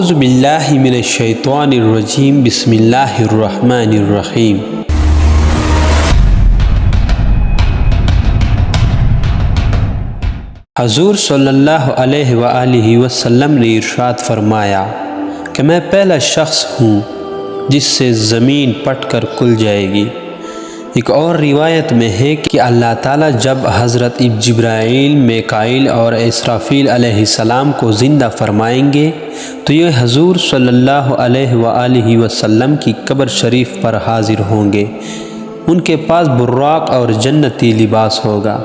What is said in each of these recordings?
اعوذ باللہ من الشیطان الرجیم بسم اللہ الرحمن الرحیم۔ حضور صلی اللہ علیہ وآلہ وسلم نے ارشاد فرمایا کہ میں پہلا شخص ہوں جس سے زمین پھٹ کر کھل جائے گی۔ ایک اور روایت میں ہے کہ اللہ تعالیٰ جب حضرت جبرائیل، میکائیل اور اسرافیل علیہ السلام کو زندہ فرمائیں گے تو یہ حضور صلی اللہ علیہ وآلہ وسلم کی قبر شریف پر حاضر ہوں گے۔ ان کے پاس براق اور جنتی لباس ہوگا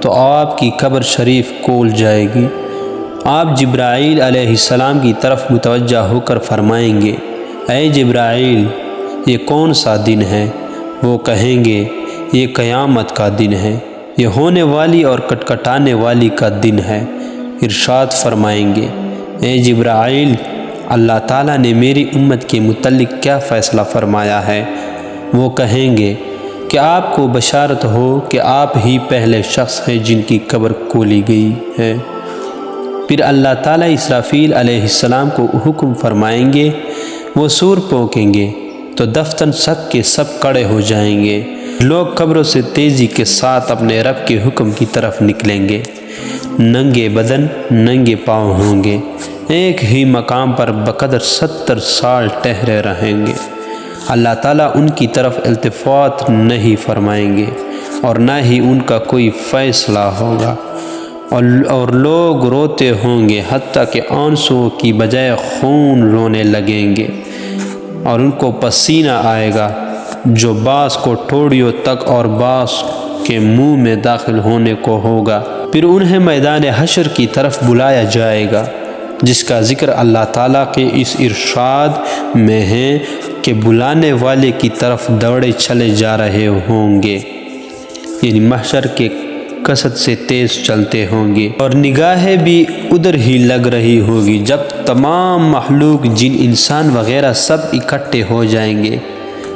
تو آپ کی قبر شریف کھول جائے گی۔ آپ جبرائیل علیہ السلام کی طرف متوجہ ہو کر فرمائیں گے، اے جبرائیل، یہ کون سا دن ہے؟ وہ کہیں گے، یہ قیامت کا دن ہے، یہ ہونے والی اور کٹکٹانے والی کا دن ہے۔ ارشاد فرمائیں گے، اے جبرائیل، اللہ تعالیٰ نے میری امت کے متعلق کیا فیصلہ فرمایا ہے؟ وہ کہیں گے کہ آپ کو بشارت ہو کہ آپ ہی پہلے شخص ہیں جن کی قبر کھولی گئی ہے۔ پھر اللہ تعالیٰ اسرافیل علیہ السلام کو حکم فرمائیں گے، وہ سور پھونکیں گے تو دفتن سب کے سب کھڑے ہو جائیں گے۔ لوگ قبروں سے تیزی کے ساتھ اپنے رب کے حکم کی طرف نکلیں گے۔ ننگے بدن ننگے پاؤں ہوں گے، ایک ہی مقام پر بقدر 70 سال ٹھہرے رہیں گے۔ اللہ تعالیٰ ان کی طرف التفات نہیں فرمائیں گے اور نہ ہی ان کا کوئی فیصلہ ہوگا، اور لوگ روتے ہوں گے حتیٰ کہ آنسوؤں کی بجائے خون رونے لگیں گے، اور ان کو پسینہ آئے گا جو بعض کو ٹھوڑیوں تک اور بعض کے منہ میں داخل ہونے کو ہوگا۔ پھر انہیں میدان حشر کی طرف بلایا جائے گا، جس کا ذکر اللہ تعالیٰ کے اس ارشاد میں ہے کہ بلانے والے کی طرف دوڑے چلے جا رہے ہوں گے، یعنی محشر کے قصد سے تیز چلتے ہوں گے، اور نگاہیں بھی ادھر ہی لگ رہی ہوگی۔ جب تمام مخلوق، جن، انسان وغیرہ سب اکٹھے ہو جائیں گے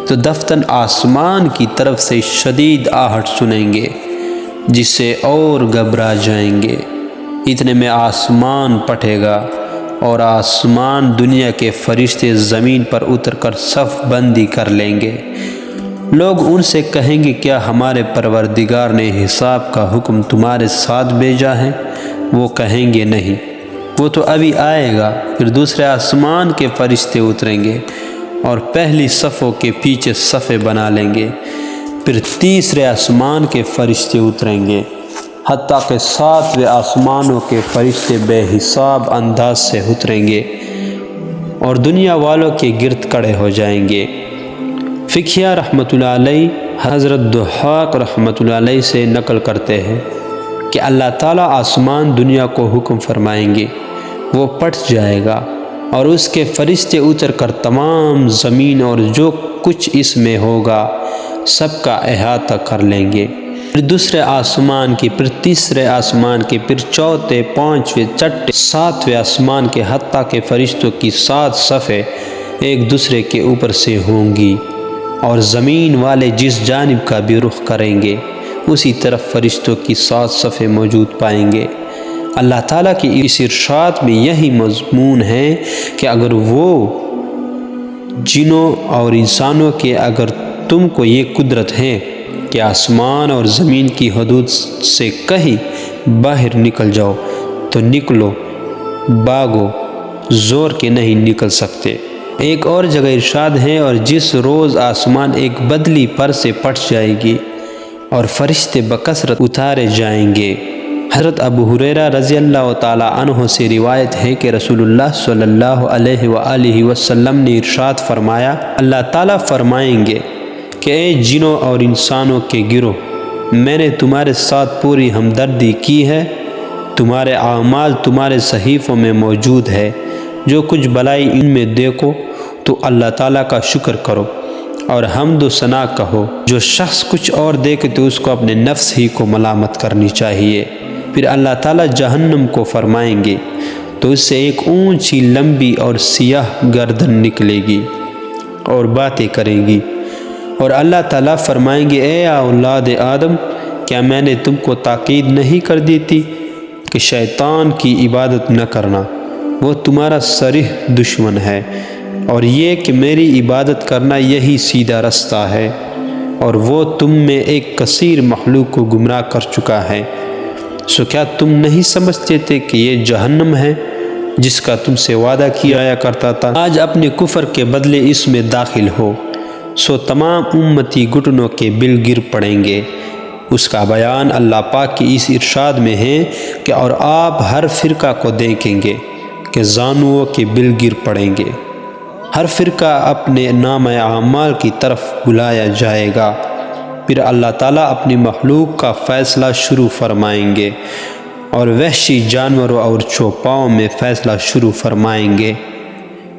تو دفتن آسمان کی طرف سے شدید آہٹ سنیں گے، جس سے اور گھبرا جائیں گے۔ اتنے میں آسمان پھٹے گا اور آسمان دنیا کے فرشتے زمین پر اتر کر صف بندی کر لیں گے۔ لوگ ان سے کہیں گے، کیا ہمارے پروردگار نے حساب کا حکم تمہارے ساتھ بھیجا ہے؟ وہ کہیں گے، نہیں، وہ تو ابھی آئے گا۔ پھر دوسرے آسمان کے فرشتے اتریں گے اور پہلی صفوں کے پیچھے صفیں بنا لیں گے۔ پھر تیسرے آسمان کے فرشتے اتریں گے، حتیٰ کہ 7ویں آسمانوں کے فرشتے بے حساب انداز سے اتریں گے اور دنیا والوں کے گرد کھڑے ہو جائیں گے۔ فقیہ رحمۃ اللہ علیہ حضرت ضحاک رحمۃ اللہ علیہ سے نقل کرتے ہیں کہ اللہ تعالیٰ آسمان دنیا کو حکم فرمائیں گے، وہ پھٹ جائے گا اور اس کے فرشتے اتر کر تمام زمین اور جو کچھ اس میں ہوگا سب کا احاطہ کر لیں گے۔ پھر دوسرے آسمان کی، پھر تیسرے آسمان کی، پھر چوتھے، پانچویں، چھٹے، 7ویں آسمان کے، حتیٰ کہ فرشتوں کی 7 صفیں ایک دوسرے کے اوپر سے ہوں گی، اور زمین والے جس جانب کا بھی رخ کریں گے اسی طرف فرشتوں کی 7 صفیں موجود پائیں گے۔ اللہ تعالیٰ کی اس ارشاد میں یہی مضمون ہے کہ اگر وہ جنوں اور انسانوں کے، اگر تم کو یہ قدرت ہے کہ آسمان اور زمین کی حدود سے کہیں باہر نکل جاؤ تو نکلو، بھاگو، زور کے نہیں نکل سکتے۔ ایک اور جگہ ارشاد ہے، اور جس روز آسمان ایک بدلی پر سے پھٹ جائے گی اور فرشتے بکثرت اتارے جائیں گے۔ حضرت ابو ہریرہ رضی اللہ تعالیٰ عنہ سے روایت ہے کہ رسول اللہ صلی اللہ علیہ وآلہ وسلم نے ارشاد فرمایا، اللہ تعالیٰ فرمائیں گے کہ اے جنوں اور انسانوں کے گروہ، میں نے تمہارے ساتھ پوری ہمدردی کی ہے، تمہارے اعمال تمہارے صحیفوں میں موجود ہے، جو کچھ بلائی ان میں دیکھو تو اللہ تعالیٰ کا شکر کرو اور حمد و ثنا کہو۔ جو شخص کچھ اور دیکھے تو اس کو اپنے نفس ہی کو ملامت کرنی چاہیے۔ پھر اللہ تعالیٰ جہنم کو فرمائیں گے تو اس سے ایک اونچی، لمبی اور سیاہ گردن نکلے گی اور باتیں کرے گی، اور اللہ تعالیٰ فرمائیں گے، اے اولاد آدم، کیا میں نے تم کو تاکید نہیں کر دی تھی کہ شیطان کی عبادت نہ کرنا؟ وہ تمہارا صریح دشمن ہے، اور یہ کہ میری عبادت کرنا یہی سیدھا رستہ ہے، اور وہ تم میں ایک کثیر مخلوق کو گمراہ کر چکا ہے۔ سو کیا تم نہیں سمجھتے تھے کہ یہ جہنم ہے جس کا تم سے وعدہ کیا کرتا تھا؟ آج اپنے کفر کے بدلے اس میں داخل ہو، سو تمام امتی گھٹنوں کے بل گر پڑیں گے۔ اس کا بیان اللہ پاک کی اس ارشاد میں ہے کہ اور آپ ہر فرقہ کو دیکھیں گے کہ زانوؤں کے بل گر پڑیں گے، ہر فرقہ اپنے نام اعمال کی طرف بلایا جائے گا، پھر اللہ تعالیٰ اپنی مخلوق کا فیصلہ شروع فرمائیں گے، اور وحشی جانوروں اور چوپاؤں میں فیصلہ شروع فرمائیں گے،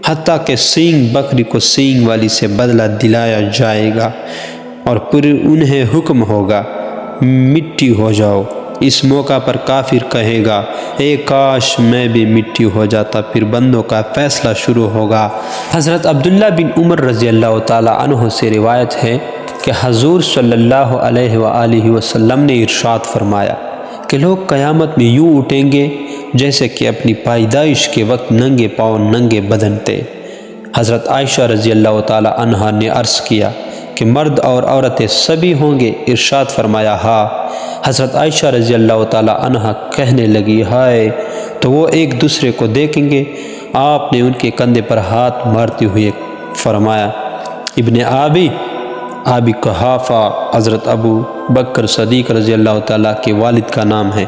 حتیٰ کہ سینگ بکری کو سینگ والی سے بدلہ دلایا جائے گا، اور پھر انہیں حکم ہوگا مٹی ہو جاؤ۔ اس موقع پر کافر کہے گا اے کاش میں بھی مٹی ہو جاتا، پھر بندوں کا فیصلہ شروع ہوگا۔ حضرت عبداللہ بن عمر رضی اللہ تعالیٰ عنہ سے روایت ہے کہ حضور صلی اللہ علیہ وآلہ وسلم نے ارشاد فرمایا کہ لوگ قیامت میں یوں اٹھیں گے جیسے کہ اپنی پیدائش کے وقت ننگے پاؤں ننگے بدن تھے۔ حضرت عائشہ رضی اللہ تعالیٰ عنہا نے عرض کیا کہ مرد اور عورتیں سبھی ہوں گے؟ ارشاد فرمایا ہاں۔ حضرت عائشہ رضی اللہ تعالیٰ عنہا کہنے لگی ہائے، تو وہ ایک دوسرے کو دیکھیں گے؟ آپ نے ان کے کندھے پر ہاتھ مارتے ہوئے فرمایا ابن آبی قحافہ حضرت ابو بکر صدیق رضی اللہ تعالیٰ کے والد کا نام ہے۔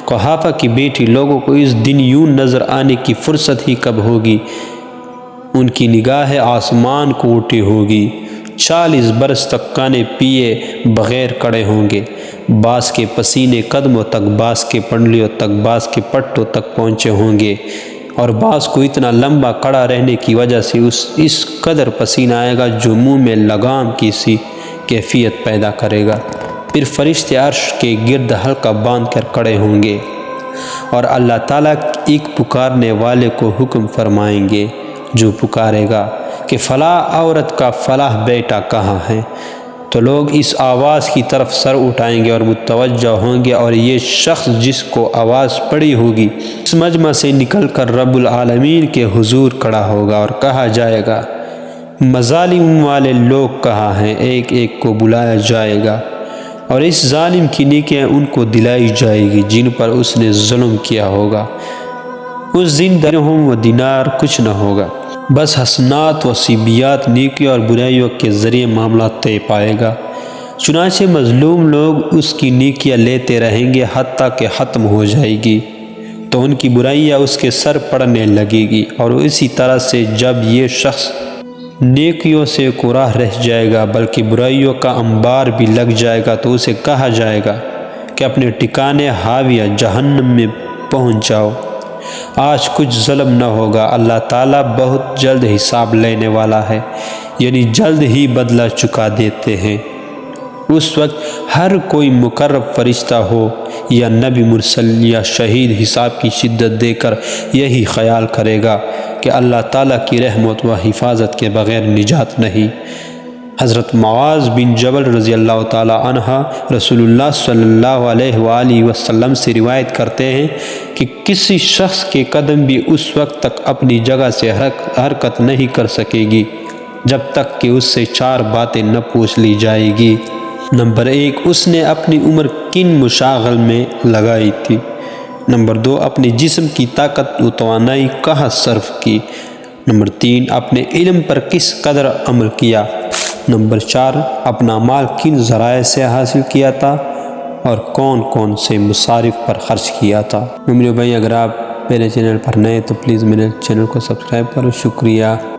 قحافہ کی بیٹی لوگوں کو اس دن یوں نظر آنے کی فرصت ہی کب ہوگی؟ ان کی نگاہ آسمان کو اٹھی ہوگی، 40 برس تک کھانے پیے بغیر کھڑے ہوں گے، بعض کے پسینے قدموں تک، بعض کے پنڈلیوں تک، بعض کے پٹوں تک پہنچے ہوں گے، اور بعض کو اتنا لمبا کھڑا رہنے کی وجہ سے اس قدر پسینہ آئے گا جو منہ میں لگام کی سی کیفیت پیدا کرے گا۔ پھر فرشتے عرش کے گرد حلقہ باندھ کر کھڑے ہوں گے، اور اللہ تعالیٰ ایک پکارنے والے کو حکم فرمائیں گے جو پکارے گا کہ فلاں عورت کا فلاں بیٹا کہاں ہے؟ تو لوگ اس آواز کی طرف سر اٹھائیں گے اور متوجہ ہوں گے، اور یہ شخص جس کو آواز پڑی ہوگی اس مجمع سے نکل کر رب العالمین کے حضور کھڑا ہوگا، اور کہا جائے گا مظالم والے لوگ کہاں ہیں؟ ایک ایک کو بلایا جائے گا، اور اس ظالم کی نیکیاں ان کو دلائی جائے گی جن پر اس نے ظلم کیا ہوگا۔ اس دن درہم و دینار کچھ نہ ہوگا، بس حسنات و سیئات، نیکیوں اور برائیوں کے ذریعے معاملات طے پائے گا۔ چنانچہ مظلوم لوگ اس کی نیکیاں لیتے رہیں گے حتیٰ کہ ختم ہو جائے گی، تو ان کی برائیاں اس کے سر پڑنے لگے گی، اور اسی طرح سے جب یہ شخص نیکیوں سے کوراہ رہ جائے گا بلکہ برائیوں کا انبار بھی لگ جائے گا، تو اسے کہا جائے گا کہ اپنے ٹھکانے حاویہ جہنم میں پہنچ جاؤ، آج کچھ ظلم نہ ہوگا، اللہ تعالیٰ بہت جلد حساب لینے والا ہے، یعنی جلد ہی بدلہ چکا دیتے ہیں۔ اس وقت ہر کوئی مقرب فرشتہ ہو یا نبی مرسل یا شہید حساب کی شدت دے کر یہی خیال کرے گا کہ اللہ تعالیٰ کی رحمت و حفاظت کے بغیر نجات نہیں۔ حضرت معاذ بن جبل رضی اللہ تعالیٰ عنہ رسول اللہ صلی اللہ علیہ وآلہ وسلم سے روایت کرتے ہیں کہ کسی شخص کے قدم بھی اس وقت تک اپنی جگہ سے حرکت نہیں کر سکے گی جب تک کہ اس سے 4 باتیں نہ پوچھ لی جائے گی۔ نمبر 1، اس نے اپنی عمر کن مشاغل میں لگائی تھی۔ نمبر 2، اپنے جسم کی طاقت و توانائی کہاں صرف کی۔ نمبر 3، اپنے علم پر کس قدر عمل کیا۔ نمبر 4، اپنا مال کن ذرائع سے حاصل کیا تھا اور کون کون سے مصارف پر خرچ کیا تھا۔ میرے بھائی اگر آپ میرے چینل پر نئے تو پلیز میرے چینل کو سبسکرائب کرو۔ شکریہ۔